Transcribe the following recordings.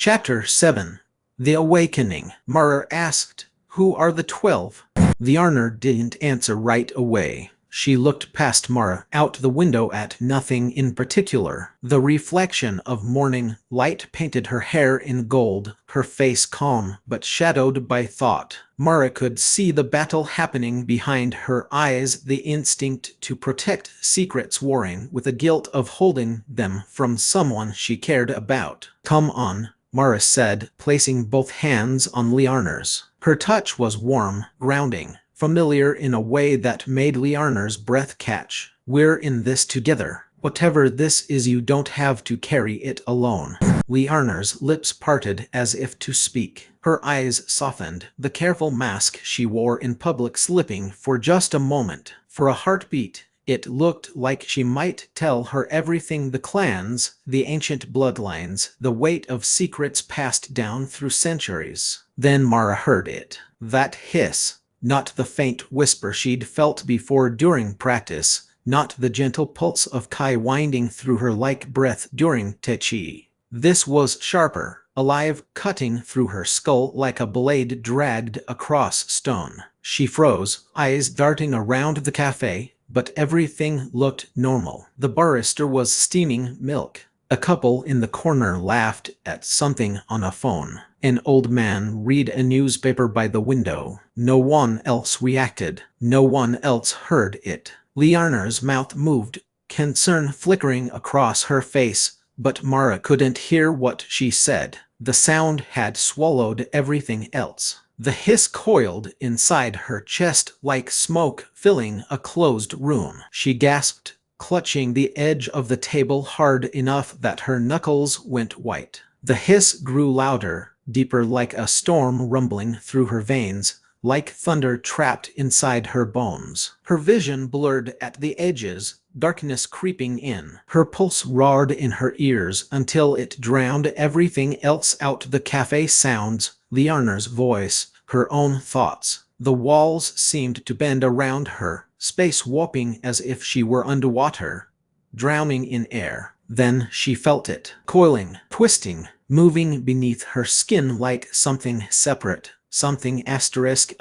Chapter 7. The Awakening. Mara asked, "Who are the 12? Liarner didn't answer right away. She looked past Mara out the window at nothing in particular. The reflection of morning light painted her hair in gold, her face calm but shadowed by thought. Mara could see the battle happening behind her eyes, the instinct to protect secrets warring with the guilt of holding them from someone she cared about. "Come on," Mara said, placing both hands on Liarner's. Her touch was warm, grounding, familiar in a way that made Liarner's breath catch. "We're in this together. Whatever this is, you don't have to carry it alone." Liarner's lips parted as if to speak. Her eyes softened, the careful mask she wore in public slipping for just a moment. For a heartbeat, it looked like she might tell her everything: the clans, the ancient bloodlines, the weight of secrets passed down through centuries. Then Mara heard it. That hiss. Not the faint whisper she'd felt before during practice, not the gentle pulse of Kai winding through her like breath during ch7. This was sharper, alive, cutting through her skull like a blade dragged across stone. She froze, eyes darting around the cafe, but everything looked normal. The barista was steaming milk. A couple in the corner laughed at something on a phone. An old man read a newspaper by the window. No one else reacted. No one else heard it. Liarner's mouth moved, concern flickering across her face, but Mara couldn't hear what she said. The sound had swallowed everything else. The hiss coiled inside her chest like smoke filling a closed room. She gasped, clutching the edge of the table hard enough that her knuckles went white. The hiss grew louder, deeper, like a storm rumbling through her veins, like thunder trapped inside her bones. Her vision blurred at the edges, darkness creeping in. Her pulse roared in her ears until it drowned everything else out: the cafe sounds, Liarner's voice, her own thoughts. The walls seemed to bend around her, space warping as if she were underwater, drowning in air. Then she felt it, coiling, twisting, moving beneath her skin like something separate, something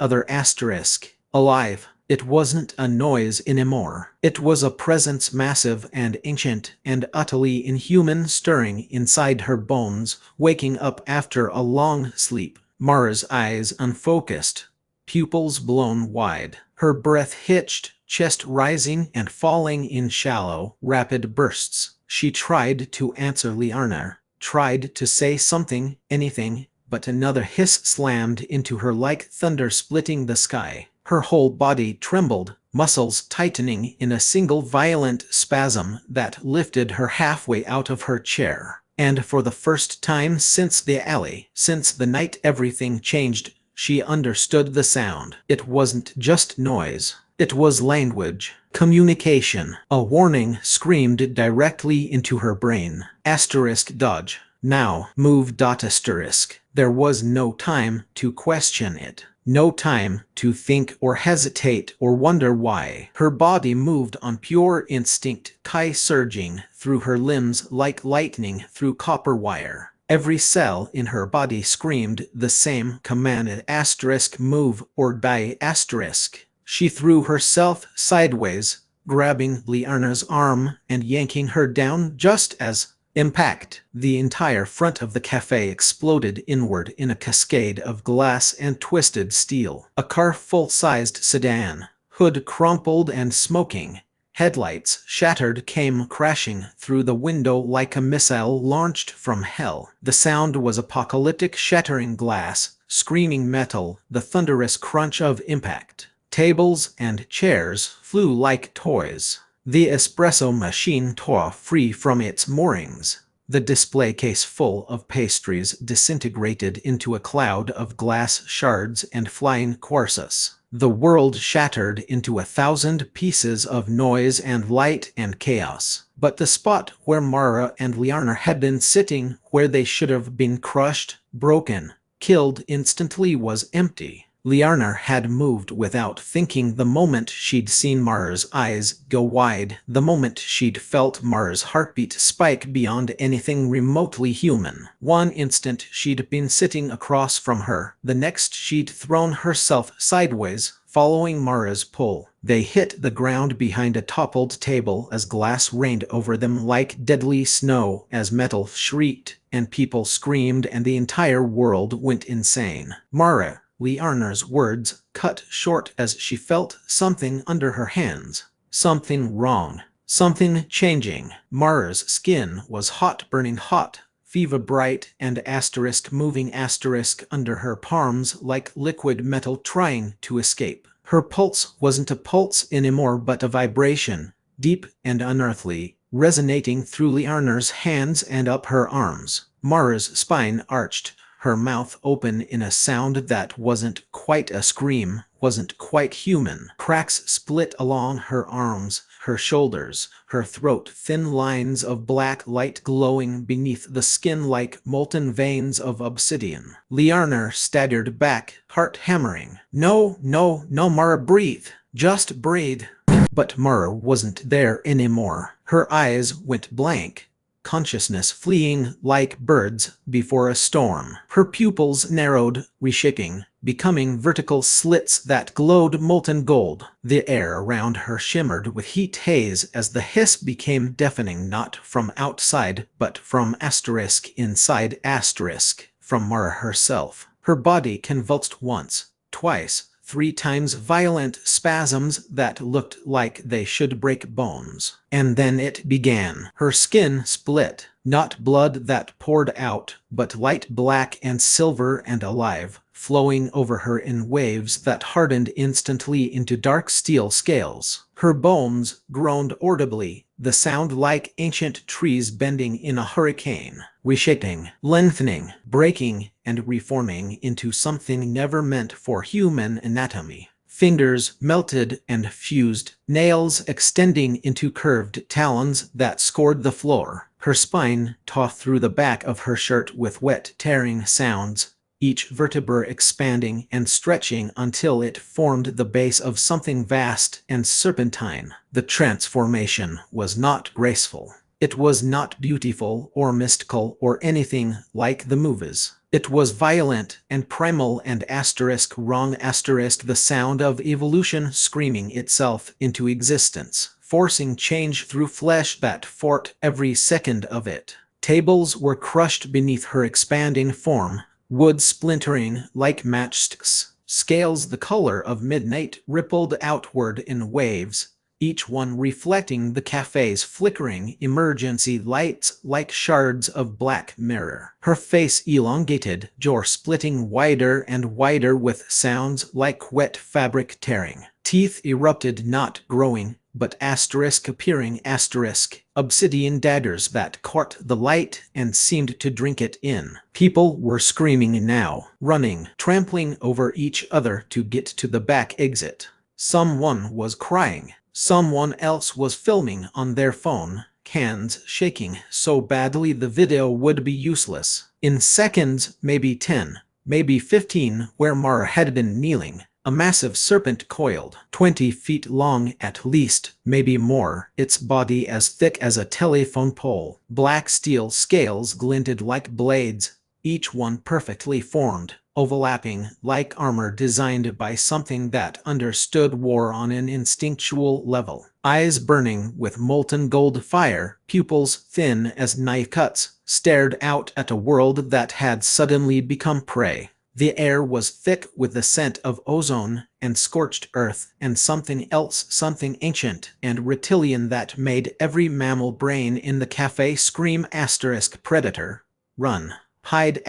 other, alive. It wasn't a noise anymore. It was a presence, massive and ancient and utterly inhuman, stirring inside her bones, waking up after a long sleep. Mara's eyes unfocused, pupils blown wide. Her breath hitched, chest rising and falling in shallow, rapid bursts. She tried to answer Liarner, tried to say something, anything, but another hiss slammed into her like thunder splitting the sky. Her whole body trembled, muscles tightening in a single violent spasm that lifted her halfway out of her chair. And for the first time since the alley, since the night everything changed, she understood the sound. It wasn't just noise. It was language, communication. A warning screamed directly into her brain. Dodge. Now, move. There was no time to question it. No time to think or hesitate or wonder why. Her body moved on pure instinct, Kai surging through her limbs like lightning through copper wire. Every cell in her body screamed the same command: move or die. She threw herself sideways, grabbing Liarner's arm and yanking her down just as impact. The entire front of the cafe exploded inward in a cascade of glass and twisted steel. A car, full-sized sedan, hood crumpled and smoking, headlights shattered, came crashing through the window like a missile launched from hell. The sound was apocalyptic: shattering glass, screaming metal, the thunderous crunch of impact. Tables and chairs flew like toys. The espresso machine tore free from its moorings. The display case full of pastries disintegrated into a cloud of glass shards and flying quartz. The world shattered into 1,000 pieces of noise and light and chaos. But the spot where Mara and Liarner had been sitting, where they should have been crushed, broken, killed instantly, was empty. Liarna had moved without thinking the moment she'd seen Mara's eyes go wide, the moment she'd felt Mara's heartbeat spike beyond anything remotely human. One instant she'd been sitting across from her, the next she'd thrown herself sideways, following Mara's pull. They hit the ground behind a toppled table as glass rained over them like deadly snow, as metal shrieked, and people screamed, and the entire world went insane. Mara, Liarna's words cut short as she felt something under her hands. Something wrong. Something changing. Mara's skin was hot, burning hot, fever bright, and moving under her palms like liquid metal trying to escape. Her pulse wasn't a pulse anymore but a vibration, deep and unearthly, resonating through Liarna's hands and up her arms. Mara's spine arched, her mouth open in a sound that wasn't quite a scream, wasn't quite human. Cracks split along her arms, her shoulders, her throat, thin lines of black light glowing beneath the skin like molten veins of obsidian. Liarna staggered back, heart hammering. No, no, no, Mara, breathe. Just breathe. But Mara wasn't there anymore. Her eyes went blank, consciousness fleeing like birds before a storm. Her pupils narrowed, reshaping, becoming vertical slits that glowed molten gold. The air around her shimmered with heat haze as the hiss became deafening, not from outside but from inside from Mara herself. Her body convulsed once, twice, 3 times, violent spasms that looked like they should break bones. And then it began. Her skin split, not blood that poured out, but light black and silver and alive, flowing over her in waves that hardened instantly into dark steel scales. Her bones groaned audibly, the sound like ancient trees bending in a hurricane, reshaping, lengthening, breaking, and reforming into something never meant for human anatomy. Fingers melted and fused, nails extending into curved talons that scored the floor. Her spine tore through the back of her shirt with wet, tearing sounds, each vertebra expanding and stretching until it formed the base of something vast and serpentine. The transformation was not graceful. It was not beautiful or mystical or anything like the movies. It was violent and primal and wrong, the sound of evolution screaming itself into existence, forcing change through flesh that fought every second of it. Tables were crushed beneath her expanding form, wood splintering like matchsticks. Scales the color of midnight rippled outward in waves, each one reflecting the cafe's flickering emergency lights like shards of black mirror. Her face elongated, jaw splitting wider and wider with sounds like wet fabric tearing. Teeth erupted, not growing, but appearing, obsidian daggers that caught the light and seemed to drink it in. People were screaming now, running, trampling over each other to get to the back exit. Someone was crying. Someone else was filming on their phone, hands shaking so badly the video would be useless. In seconds, maybe 10, maybe 15, where Mara had been kneeling, a massive serpent coiled, 20 feet long at least, maybe more, its body as thick as a telephone pole. Black steel scales glinted like blades, each one perfectly formed, overlapping like armor designed by something that understood war on an instinctual level. Eyes burning with molten gold fire, pupils thin as knife cuts, stared out at a world that had suddenly become prey. The air was thick with the scent of ozone and scorched earth and something else, something ancient and reptilian that made every mammal brain in the cafe scream predator, run, hide .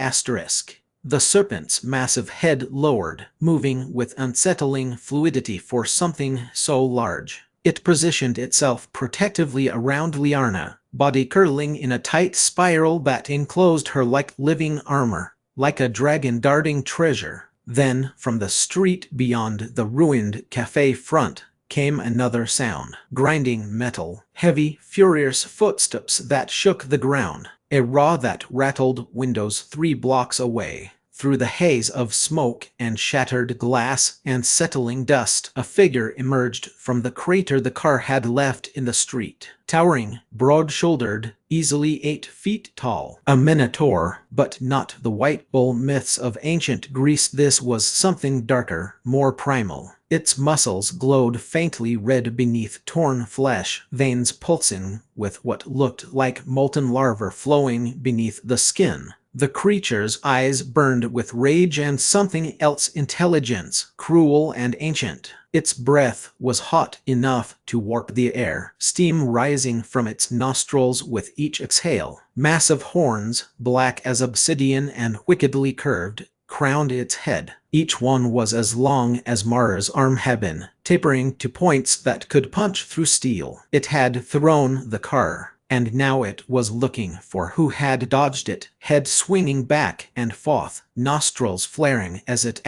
The serpent's massive head lowered, moving with unsettling fluidity for something so large. It positioned itself protectively around Liarna, body curling in a tight spiral that enclosed her like living armor, like a dragon darting treasure. Then, from the street beyond the ruined cafe front, came another sound. Grinding metal, heavy, furious footsteps that shook the ground. A roar that rattled windows 3 blocks away. Through the haze of smoke and shattered glass and settling dust, a figure emerged from the crater the car had left in the street. Towering, broad-shouldered, easily 8 feet tall. A minotaur, but not the white bull myths of ancient Greece. This was something darker, more primal. Its muscles glowed faintly red beneath torn flesh, veins pulsing with what looked like molten lava flowing beneath the skin. The creature's eyes burned with rage and something else, intelligence, cruel and ancient. Its breath was hot enough to warp the air, steam rising from its nostrils with each exhale. Massive horns, black as obsidian and wickedly curved, crowned its head. Each one was as long as Mara's arm had been, tapering to points that could punch through steel. It had thrown the car, and now it was looking for who had dodged it, head swinging back and forth, nostrils flaring as it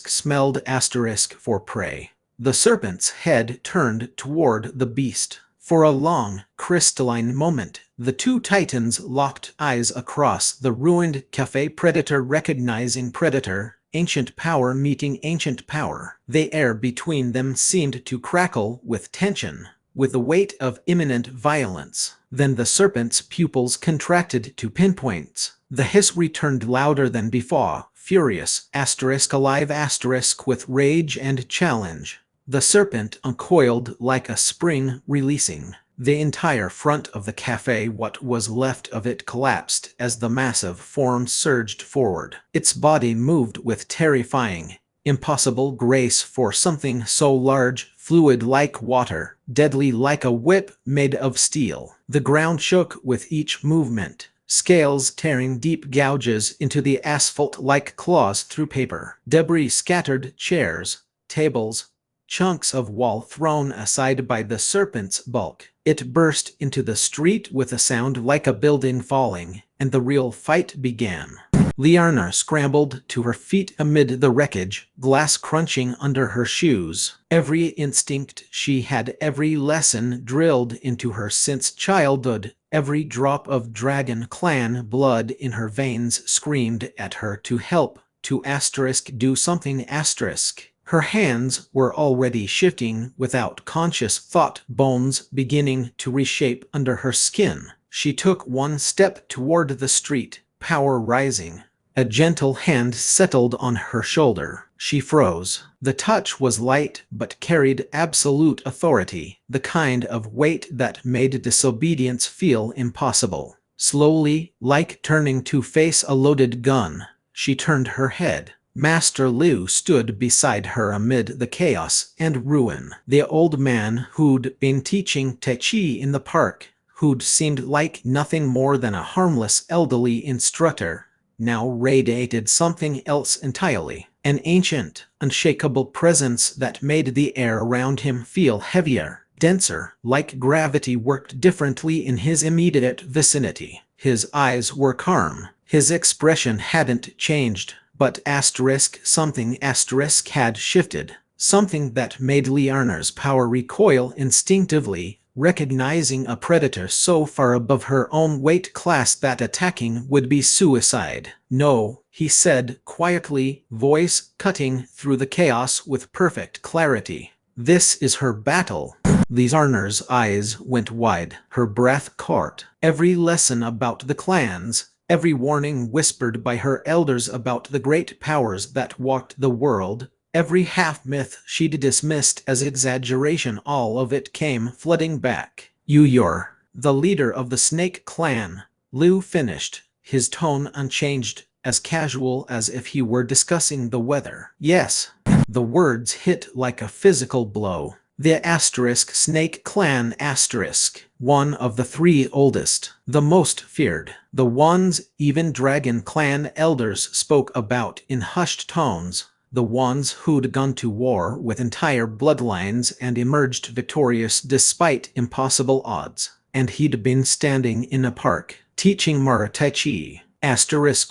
smelled for prey. The serpent's head turned toward the beast. For a long, crystalline moment, the two titans locked eyes across the ruined cafe. Predator recognizing predator, ancient power meeting ancient power. The air between them seemed to crackle with tension, with the weight of imminent violence. Then the serpent's pupils contracted to pinpoints. The hiss returned louder than before, furious, alive, with rage and challenge. The serpent uncoiled like a spring, releasing. The entire front of the cafe, what was left of it, collapsed as the massive form surged forward. Its body moved with terrifying, impossible grace for something so large, fluid like water, deadly like a whip made of steel. The ground shook with each movement, scales tearing deep gouges into the asphalt like claws through paper. Debris scattered, chairs, tables, chunks of wall thrown aside by the serpent's bulk. It burst into the street with a sound like a building falling, and the real fight began. Liarna scrambled to her feet amid the wreckage, glass crunching under her shoes. Every instinct she had, every lesson drilled into her since childhood, every drop of Dragon Clan blood in her veins screamed at her to help, to do something. Her hands were already shifting without conscious thought, bones beginning to reshape under her skin. She took one step toward the street, power rising. A gentle hand settled on her shoulder. She froze. The touch was light but carried absolute authority, the kind of weight that made disobedience feel impossible. Slowly, like turning to face a loaded gun, she turned her head. Master Liu stood beside her amid the chaos and ruin. The old man who'd been teaching Tai Chi in the park, who'd seemed like nothing more than a harmless elderly instructor, now radiated something else entirely. An ancient, unshakable presence that made the air around him feel heavier, denser, like gravity worked differently in his immediate vicinity. His eyes were calm. His expression hadn't changed. But something had shifted, something that made Liarna's power recoil instinctively, recognizing a predator so far above her own weight class that attacking would be suicide. "No," he said quietly, voice cutting through the chaos with perfect clarity. "This is her battle." Liarna's eyes went wide, her breath caught. Every lesson about the clans, every warning whispered by her elders about the great powers that walked the world, every half-myth she'd dismissed as exaggeration, all of it came flooding back. "You're the leader of the Snake Clan," Liu finished, his tone unchanged, as casual as if he were discussing the weather. "Yes." The words hit like a physical blow. The Snake Clan one of the 3 oldest, the most feared, the ones even Dragon Clan elders spoke about in hushed tones, the ones who'd gone to war with entire bloodlines and emerged victorious despite impossible odds. And he'd been standing in a park, teaching Mara Tai Chi.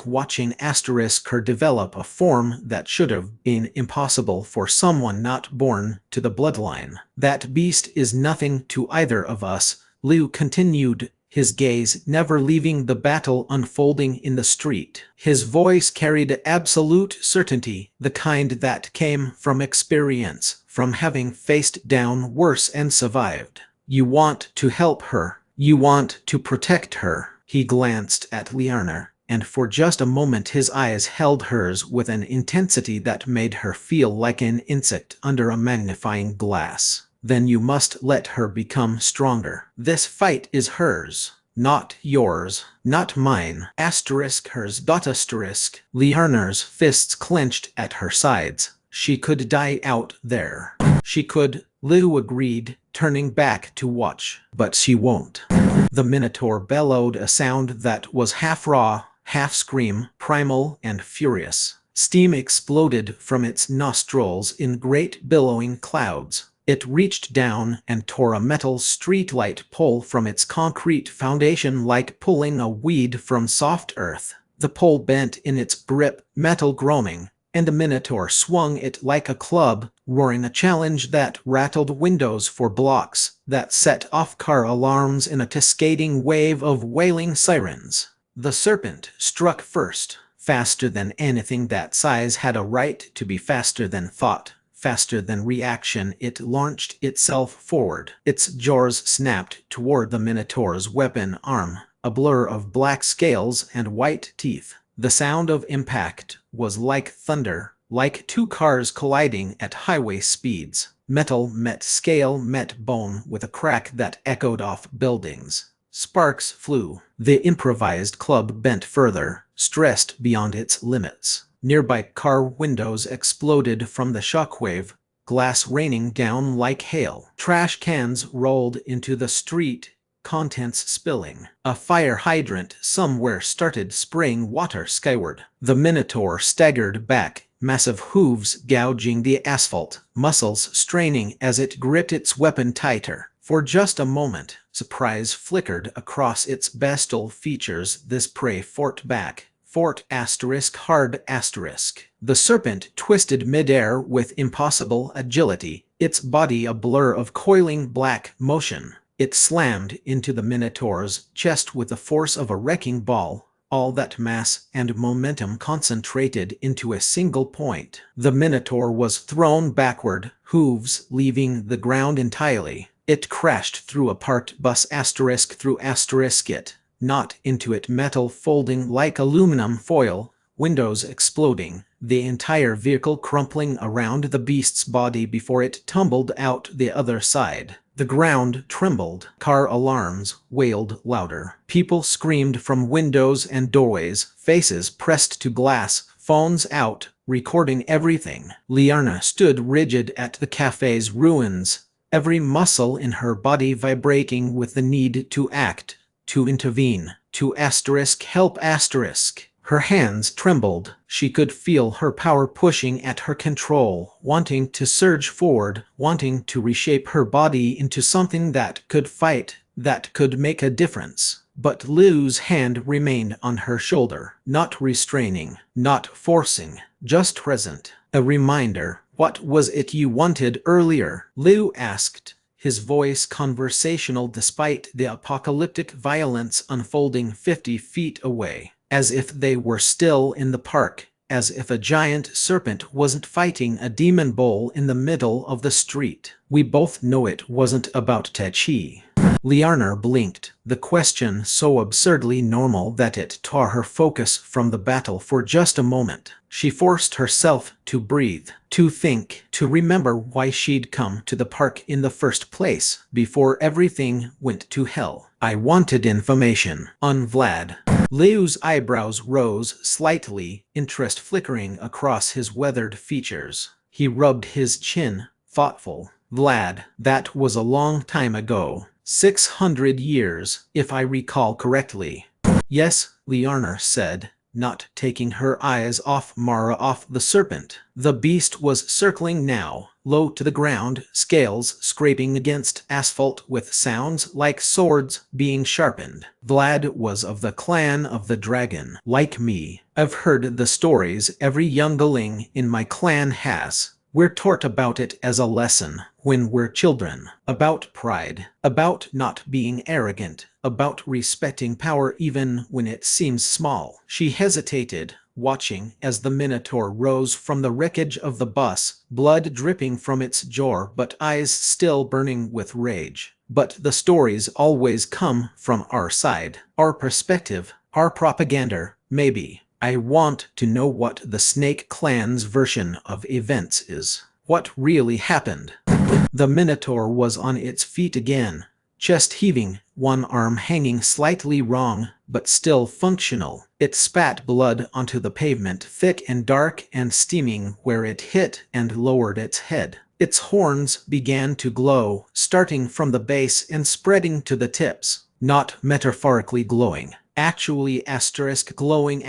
Watching her develop a form that should have been impossible for someone not born to the bloodline. "That beast is nothing to either of us," Liu continued, his gaze never leaving the battle unfolding in the street. His voice carried absolute certainty, the kind that came from experience, from having faced down worse and survived. You want to help her. You want to protect her. He glanced at Liarna, and for just a moment his eyes held hers with an intensity that made her feel like an insect under a magnifying glass. Then you must let her become stronger. This fight is hers, not yours, not mine. Asterisk hers. Asterisk. Liarna's fists clenched at her sides. She could die out there. She could, Liu agreed, turning back to watch. But she won't. The Minotaur bellowed a sound that was half raw, half scream, primal and furious. Steam exploded from its nostrils in great billowing clouds. It reached down and tore a metal streetlight pole from its concrete foundation like pulling a weed from soft earth. The pole bent in its grip, metal groaning, and the Minotaur swung it like a club, roaring a challenge that rattled windows for blocks, that set off car alarms in a cascading wave of wailing sirens. The serpent struck first, faster than anything that size had a right to be, faster than thought. Faster than reaction, it launched itself forward. Its jaws snapped toward the Minotaur's weapon arm, a blur of black scales and white teeth. The sound of impact was like thunder, like two cars colliding at highway speeds. Metal met scale met bone with a crack that echoed off buildings. Sparks flew. The improvised club bent further, stressed beyond its limits. Nearby car windows exploded from the shockwave, glass raining down like hail. Trash cans rolled into the street, contents spilling. A fire hydrant somewhere started spraying water skyward. The Minotaur staggered back, massive hooves gouging the asphalt, muscles straining as it gripped its weapon tighter. For just a moment, surprise flickered across its bestial features. This prey fought back. Fort asterisk hard asterisk. The serpent twisted midair with impossible agility, its body a blur of coiling black motion. It slammed into the Minotaur's chest with the force of a wrecking ball, all that mass and momentum concentrated into a single point. The Minotaur was thrown backward, hooves leaving the ground entirely. It crashed through a parked bus asterisk through asterisk it. Not into it, metal folding like aluminum foil, windows exploding, the entire vehicle crumpling around the beast's body before it tumbled out the other side. The ground trembled. Car alarms wailed louder. People screamed from windows and doorways, faces pressed to glass, phones out, recording everything. Liarna stood rigid at the cafe's ruins, every muscle in her body vibrating with the need to act. To intervene, to asterisk help asterisk. Her hands trembled. She could feel her power pushing at her control, wanting to surge forward, wanting to reshape her body into something that could fight, that could make a difference. But Liu's hand remained on her shoulder, not restraining, not forcing, just present. A reminder. What was it you wanted earlier? Liu asked, his voice conversational despite the apocalyptic violence unfolding 50 feet away, as if they were still in the park, as if a giant serpent wasn't fighting a demon bull in the middle of the street. We both know it wasn't about ch7. Liarna blinked, the question so absurdly normal that it tore her focus from the battle for just a moment. She forced herself to breathe, to think, to remember why she'd come to the park in the first place, before everything went to hell. I wanted information on Vlad. Liu's eyebrows rose slightly, interest flickering across his weathered features. He rubbed his chin, thoughtful. Vlad, that was a long time ago. 600 years, if I recall correctly. Yes, Liarna said, not taking her eyes off Mara, off the serpent. The beast was circling now, low to the ground, scales scraping against asphalt with sounds like swords being sharpened. Vlad was of the clan of the dragon. Like me, I've heard the stories every youngling in my clan has. We're taught about it as a lesson when we're children. About pride, about not being arrogant, about respecting power even when it seems small. She hesitated, watching as the Minotaur rose from the wreckage of the bus, blood dripping from its jaw but eyes still burning with rage. But the stories always come from our side, our perspective, our propaganda, maybe. I want to know what the Snake Clan's version of events is. What really happened? The Minotaur was on its feet again, chest heaving, one arm hanging slightly wrong, but still functional. It spat blood onto the pavement, thick and dark and steaming where it hit, and lowered its head. Its horns began to glow, starting from the base and spreading to the tips. Not metaphorically glowing. Actually glowing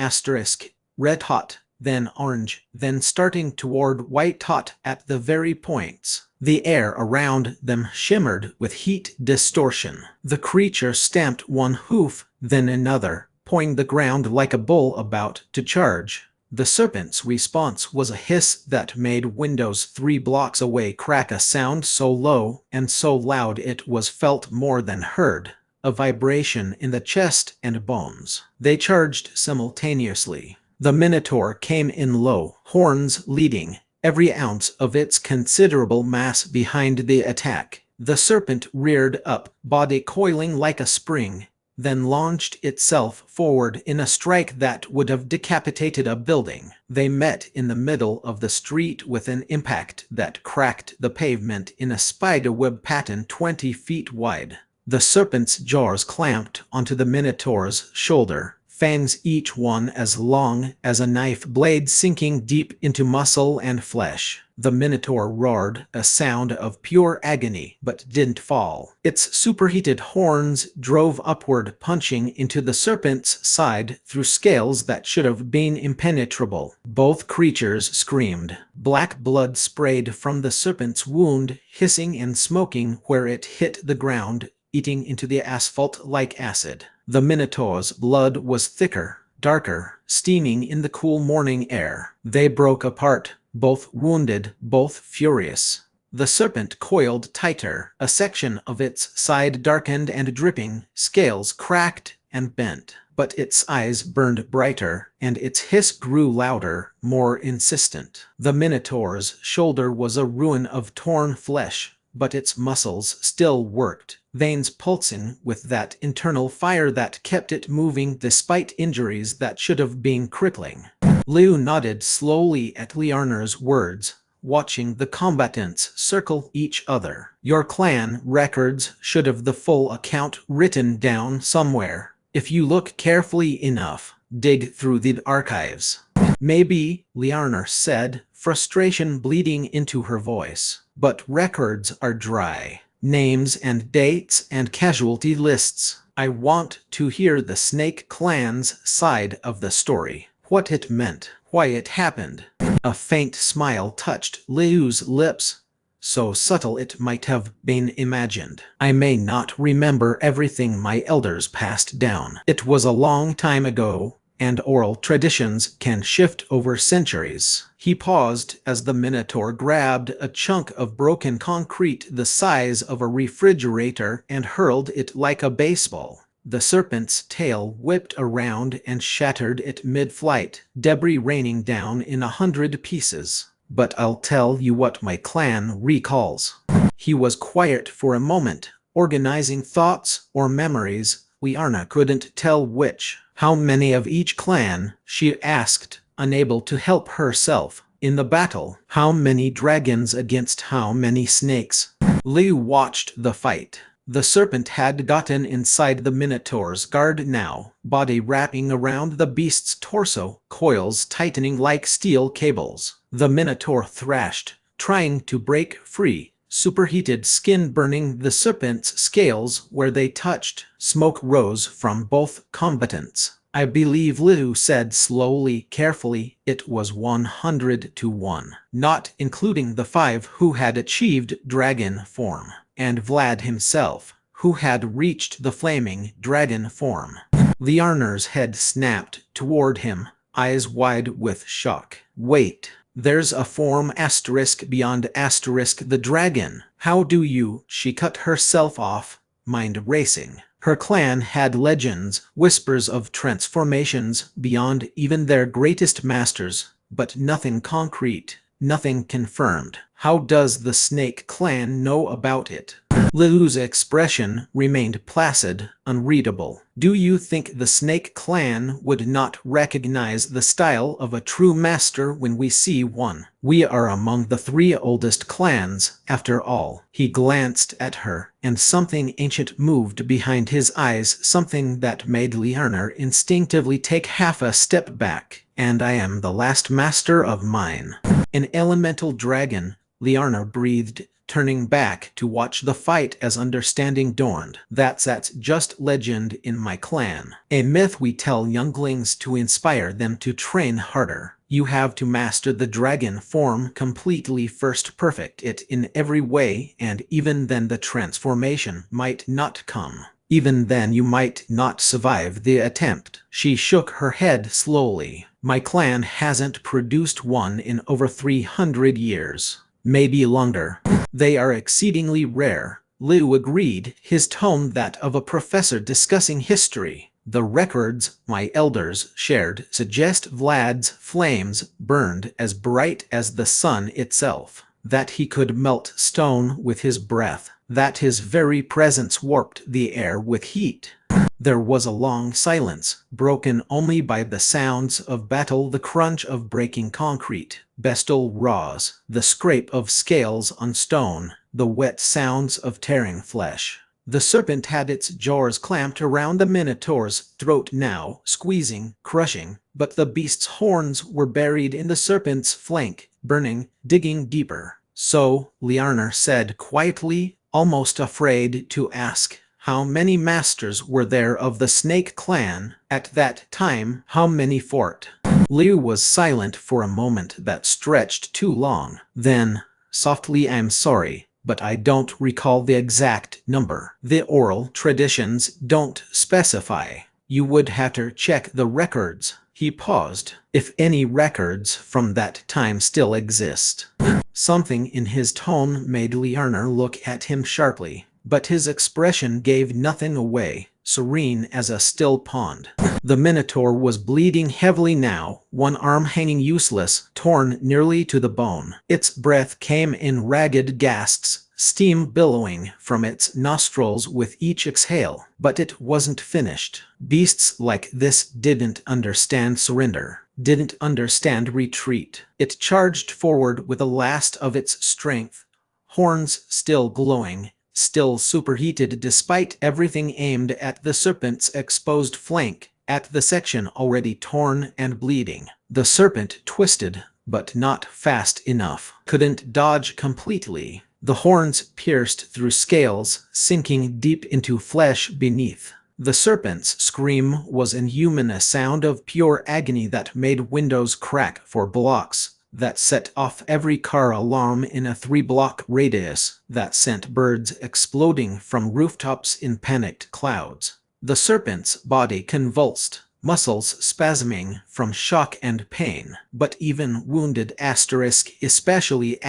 red hot, then orange, then starting toward white hot at the very points. The air around them shimmered with heat distortion. The creature stamped one hoof, then another, pawing the ground like a bull about to charge. The serpent's response was a hiss that made windows 3 blocks away crack, a sound so low and so loud it was felt more than heard. A vibration in the chest and bones. They charged simultaneously. The Minotaur came in low, horns leading, every ounce of its considerable mass behind the attack. The serpent reared up, body coiling like a spring, then launched itself forward in a strike that would have decapitated a building. They met in the middle of the street with an impact that cracked the pavement in a spiderweb pattern 20 feet wide. The serpent's jaws clamped onto the Minotaur's shoulder, fangs each one as long as a knife blade sinking deep into muscle and flesh. The Minotaur roared, a sound of pure agony, but didn't fall. Its superheated horns drove upward, punching into the serpent's side through scales that should have been impenetrable. Both creatures screamed. Black blood sprayed from the serpent's wound, hissing and smoking where it hit the ground, eating into the asphalt like acid. The Minotaur's blood was thicker, darker, steaming in the cool morning air. They broke apart, both wounded, both furious. The serpent coiled tighter, a section of its side darkened and dripping, scales cracked and bent. But its eyes burned brighter, and its hiss grew louder, more insistent. The Minotaur's shoulder was a ruin of torn flesh, but its muscles still worked, veins pulsing with that internal fire that kept it moving despite injuries that should have been crippling. Liu nodded slowly at Liarner's words, watching the combatants circle each other. Your clan records should have the full account written down somewhere. If you look carefully enough, dig through the archives. Maybe, Liarner said, frustration bleeding into her voice. But records are dry. Names and dates and casualty lists. I want to hear the Snake Clan's side of the story. What it meant. Why it happened. A faint smile touched Liu's lips, so subtle it might have been imagined. I may not remember everything my elders passed down. It was a long time ago, and oral traditions can shift over centuries. He paused as the Minotaur grabbed a chunk of broken concrete the size of a refrigerator and hurled it like a baseball. The serpent's tail whipped around and shattered it mid-flight, debris raining down in 100 pieces. But I'll tell you what my clan recalls. He was quiet for a moment, organizing thoughts or memories. Liarna couldn't tell which. How many of each clan, she asked, unable to help herself. In the battle, how many dragons against how many snakes? Liu watched the fight. The serpent had gotten inside the Minotaur's guard now, body wrapping around the beast's torso, coils tightening like steel cables. The Minotaur thrashed, trying to break free, superheated skin burning the serpent's scales where they touched. Smoke rose from both combatants. I believe Liu said slowly, carefully, it was 100 to 1, not including the 5 who had achieved dragon form, and Vlad himself, who had reached the flaming dragon form. Liarner's head snapped toward him, eyes wide with shock. Wait. There's a form asterisk beyond asterisk the dragon. How do you? She cut herself off, mind racing. Her clan had legends, whispers of transformations beyond even their greatest masters, but nothing concrete, nothing confirmed. How does the Snake Clan know about it? Liu's expression remained placid, unreadable. Do you think the Snake Clan would not recognize the style of a true master when we see one? We are among the 3 oldest clans, after all. He glanced at her, and something ancient moved behind his eyes, something that made Liarner instinctively take half a step back. And I am the last master of mine. An elemental dragon, Liarner breathed, turning back to watch the fight as understanding dawned. That's just legend in my clan. A myth we tell younglings to inspire them to train harder. You have to master the dragon form completely first, perfect it in every way, and even then the transformation might not come. Even then you might not survive the attempt. She shook her head slowly. My clan hasn't produced one in over 300 years. Maybe longer. They are exceedingly rare, Liu agreed, his tone that of a professor discussing history. The records my elders shared suggest Vlad's flames burned as bright as the sun itself, that he could melt stone with his breath, that his very presence warped the air with heat. There was a long silence, broken only by the sounds of battle, the crunch of breaking concrete, bestial roars, the scrape of scales on stone, the wet sounds of tearing flesh. The serpent had its jaws clamped around the Minotaur's throat now, squeezing, crushing, but the beast's horns were buried in the serpent's flank, burning, digging deeper. So, Liarner said quietly, almost afraid to ask, how many masters were there of the Snake Clan at that time? How many fought? Liu was silent for a moment that stretched too long. Then, softly, I'm sorry, but I don't recall the exact number. The oral traditions don't specify. You would have to check the records. He paused. If any records from that time still exist. Something in his tone made Liarner look at him sharply, but his expression gave nothing away, serene as a still pond. The Minotaur was bleeding heavily now, one arm hanging useless, torn nearly to the bone. Its breath came in ragged gasps, steam billowing from its nostrils with each exhale. But it wasn't finished. Beasts like this didn't understand surrender, didn't understand retreat. It charged forward with the last of its strength, horns still glowing, still superheated despite everything, aimed at the serpent's exposed flank, at the section already torn and bleeding. The serpent twisted, but not fast enough. Couldn't dodge completely. The horns pierced through scales, sinking deep into flesh beneath. The serpent's scream was inhuman, a sound of pure agony that made windows crack for blocks, that set off every car alarm in a 3-block radius, that sent birds exploding from rooftops in panicked clouds. The serpent's body convulsed, muscles spasming from shock and pain. But even wounded especially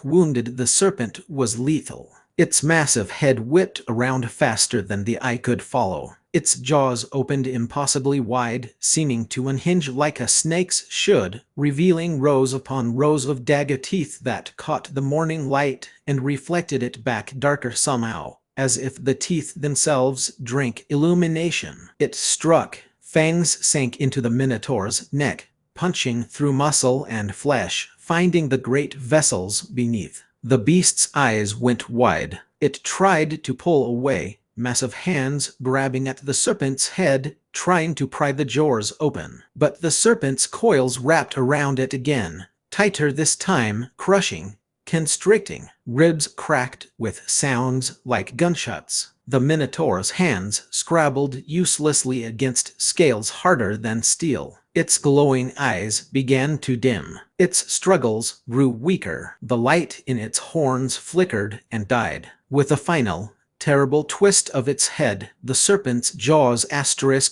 wounded, the serpent was lethal. Its massive head whipped around faster than the eye could follow. Its jaws opened impossibly wide, seeming to unhinge like a snake's should, revealing rows upon rows of dagger teeth that caught the morning light and reflected it back darker somehow, as if the teeth themselves drank illumination. It struck. Fangs sank into the Minotaur's neck, punching through muscle and flesh, finding the great vessels beneath. The beast's eyes went wide. It tried to pull away, massive hands grabbing at the serpent's head, trying to pry the jaws open. But the serpent's coils wrapped around it again, tighter this time, crushing, constricting. Ribs cracked with sounds like gunshots. The Minotaur's hands scrabbled uselessly against scales harder than steel. Its glowing eyes began to dim. Its struggles grew weaker. The light in its horns flickered and died. With a final, terrible twist of its head, the serpent's jaws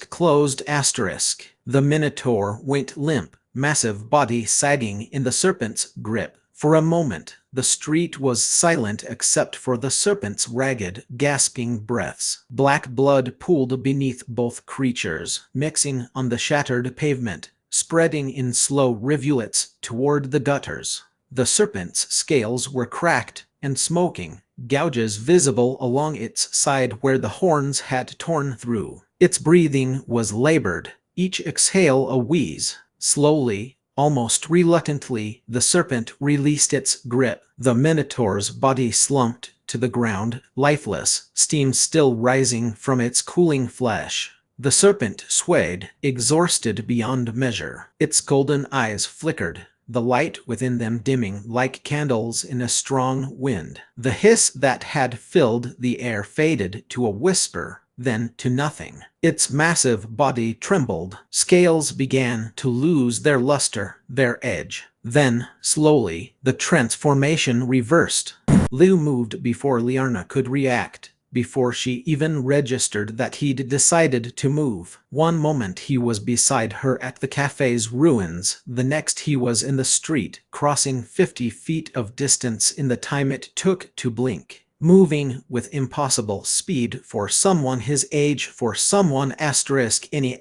closed. The Minotaur went limp, massive body sagging in the serpent's grip. For a moment, the street was silent except for the serpent's ragged, gasping breaths. Black blood pooled beneath both creatures, mixing on the shattered pavement, spreading in slow rivulets toward the gutters. The serpent's scales were cracked and smoking, gouges visible along its side where the horns had torn through. Its breathing was labored, each exhale a wheeze. Slowly, almost reluctantly, the serpent released its grip. The Minotaur's body slumped to the ground, lifeless, steam still rising from its cooling flesh. The serpent swayed, exhausted beyond measure. Its golden eyes flickered, the light within them dimming like candles in a strong wind. The hiss that had filled the air faded to a whisper, then to nothing. Its massive body trembled. Scales began to lose their luster, their edge. Then, slowly, the transformation reversed. Liu moved before Liarna could react, before she even registered that he'd decided to move. One moment he was beside her at the cafe's ruins, the next he was in the street, crossing 50 feet of distance in the time it took to blink. Moving with impossible speed for someone his age, for someone any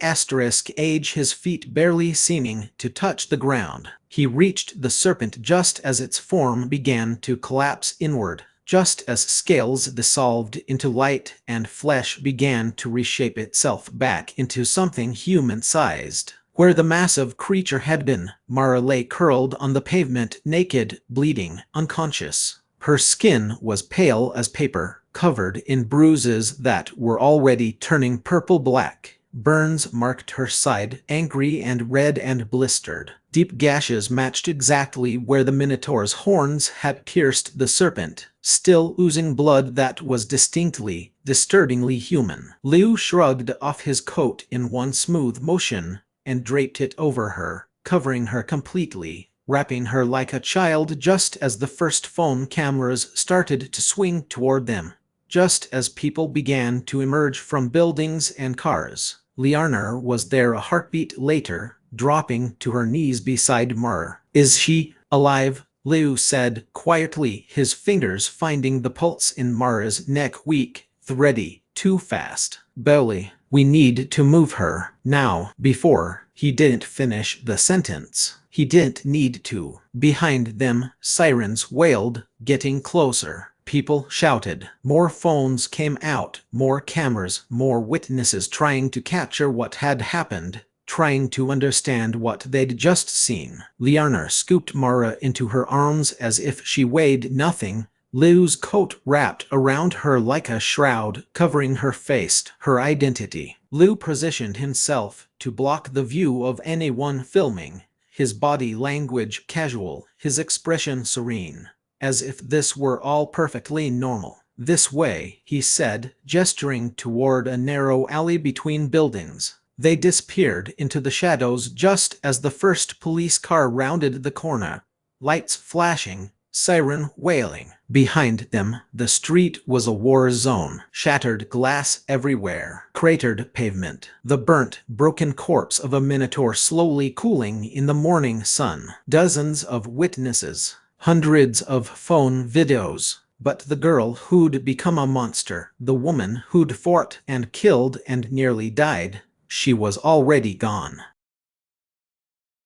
age, his feet barely seeming to touch the ground. He reached the serpent just as its form began to collapse inward, just as scales dissolved into light and flesh began to reshape itself back into something human-sized. Where the massive creature had been, Mara lay curled on the pavement, naked, bleeding, unconscious. Her skin was pale as paper, covered in bruises that were already turning purple-black. Burns marked her side, angry and red and blistered. Deep gashes matched exactly where the Minotaur's horns had pierced the serpent, still oozing blood that was disturbingly human. Liu shrugged off his coat in one smooth motion and draped it over her, covering her completely, wrapping her like a child just as the first phone cameras started to swing toward them, just as people began to emerge from buildings and cars. Liarna was there a heartbeat later, dropping to her knees beside Mara. "Is she alive?" Liu said quietly, his fingers finding the pulse in Mara's neck, weak, thready, too fast. "Barely. We need to move her now." Before he didn't finish the sentence. He didn't need to. Behind them, sirens wailed, getting closer. People shouted. More phones came out, more cameras, more witnesses trying to capture what had happened, trying to understand what they'd just seen. Liarna scooped Mara into her arms as if she weighed nothing. Liu's coat wrapped around her like a shroud, covering her face, her identity. Liu positioned himself to block the view of anyone filming, his body language casual, his expression serene, as if this were all perfectly normal. "This way," he said, gesturing toward a narrow alley between buildings. They disappeared into the shadows just as the first police car rounded the corner, lights flashing, siren wailing. Behind them, the street was a war zone. Shattered glass everywhere. Cratered pavement. The burnt, broken corpse of a Minotaur slowly cooling in the morning sun. Dozens of witnesses. Hundreds of phone videos. But the girl who'd become a monster, the woman who'd fought and killed and nearly died, she was already gone.